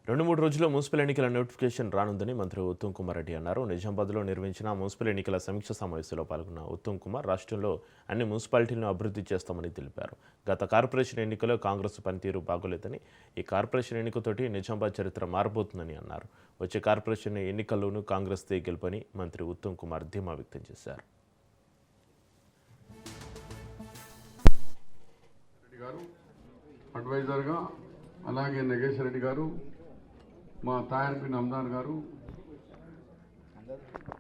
2-3 రోజుల్లో మున్సిపల్ ఎన్నికల నోటిఫికేషన్ రానుందని మంత్రి ఉత్తమ్ కుమార్ రెడ్డి అన్నారు. నిజామాబాద్లో నిర్వహించిన మున్సిపల్ ఎన్నికల సమీక్ష సమావేశంలో పాల్గొన్న ఉత్తమ్ కుమార్ రాష్ట్రంలో అన్ని మున్సిపాలిటీలను అభివృద్ధి చేస్తామని తెలిపారు. గత కార్పొరేషన్ ఎన్నికల్లో కాంగ్రెస్ పనితీరు బాగోలేదని, ఈ కార్పొరేషన్ ఎన్నికతోటి నిజామాబాద్ చరిత్ర మారబోతుందని అన్నారు. వచ్చే కార్పొరేషన్ ఎన్నికల్లోనూ కాంగ్రెస్దే గెలుపని మంత్రి ఉత్తమ్ కుమార్ ధీమా వ్యక్తం చేశారు. అడ్వైజర్గా అలాగే నగేశ్వర రెడ్డి గారు, మా తాయర్పి నమ్దాన్ గారు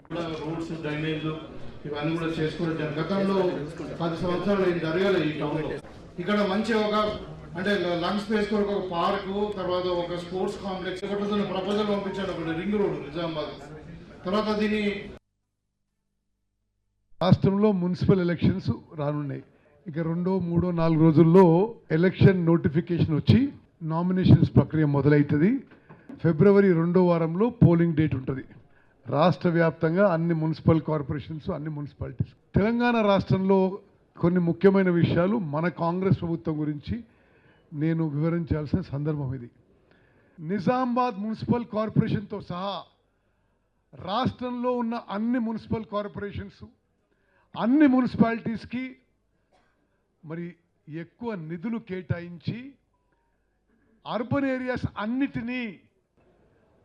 కూడా రోడ్స్ డ్రైనేజ్ ఇవన్నీ కూడా చేసుకునే గతంలో 10 సంవత్సరాలు ఏం జరగలేదు ఈ టౌన్లో. ఇక్కడ మంచి ఒక అంటే లంగ్ స్పేస్ కొరకు ఒక పార్కు, తర్వాత ఒక స్పోర్ట్స్ కాంప్లెక్స్ ఒకటి ప్రపోజల్ పంపించాడు, ఒకటి రింగ్ రోడ్ నిజామాబాద్. తర్వాత దీన్ని రాష్ట్రంలో మున్సిపల్ ఎలక్షన్స్ రానున్నాయి. ఇక 2, 3, 4 రోజుల్లో ఎలక్షన్ నోటిఫికేషన్ వచ్చి నామినేషన్స్ ప్రక్రియ మొదలవుతుంది. ఫిబ్రవరి 2వ వారంలో పోలింగ్ డేట్ ఉంటుంది. రాష్ట్ర వ్యాప్తంగా అన్ని మున్సిపల్ కార్పొరేషన్స్, అన్ని మున్సిపాలిటీస్. తెలంగాణ రాష్ట్రంలో కొన్ని ముఖ్యమైన విషయాలు మన కాంగ్రెస్ ప్రభుత్వం గురించి నేను వివరించాల్సిన సందర్భం ఇది. నిజామాబాద్ మున్సిపల్ కార్పొరేషన్తో సహా రాష్ట్రంలో ఉన్న అన్ని మున్సిపల్ కార్పొరేషన్స్, అన్ని మున్సిపాలిటీస్కి మరి ఎక్కువ నిధులు కేటాయించి అర్బన్ ఏరియాస్ అన్నిటినీ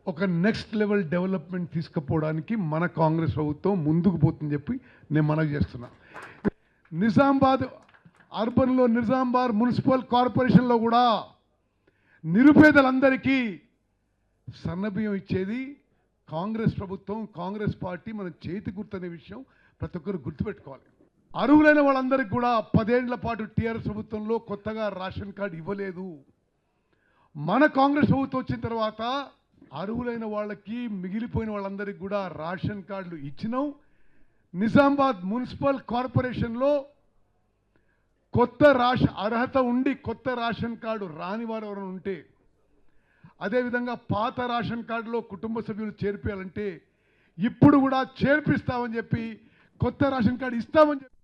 ఒక నెక్స్ట్ లెవెల్ డెవలప్మెంట్ తీసుకుపోవడానికి మన కాంగ్రెస్ ప్రభుత్వం ముందుకు పోతుందని చెప్పి నేను మనవి చేస్తున్నా. నిజామాబాద్ అర్బన్లో, నిజామాబాద్ మున్సిపల్ కార్పొరేషన్లో కూడా నిరుపేదలందరికీ సన్నబియ్యం ఇచ్చేది కాంగ్రెస్ ప్రభుత్వం, కాంగ్రెస్ పార్టీ మన చేతి గుర్తనే విషయం ప్రతి ఒక్కరు గుర్తుపెట్టుకోవాలి. అర్హులైన వాళ్ళందరికీ కూడా 10 ఏళ్ల పాటు టీఆర్ఎస్ ప్రభుత్వంలో కొత్తగా రేషన్ కార్డు ఇవ్వలేదు. మన కాంగ్రెస్ ప్రభుత్వం వచ్చిన తర్వాత అర్హులైన వాళ్ళకి, మిగిలిపోయిన వాళ్ళందరికీ కూడా రేషన్ కార్డులు ఇచ్చినాం. నిజామాబాద్ మున్సిపల్ కార్పొరేషన్లో కొత్త అర్హత ఉండి కొత్త రేషన్ కార్డు రాని వారు ఎవరైనా ఉంటే, అదేవిధంగా పాత రేషన్ కార్డులో కుటుంబ సభ్యులు చేర్పించాలంటే ఇప్పుడు కూడా చేర్పిస్తామని చెప్పి, కొత్త రేషన్ కార్డు ఇస్తామని చెప్పి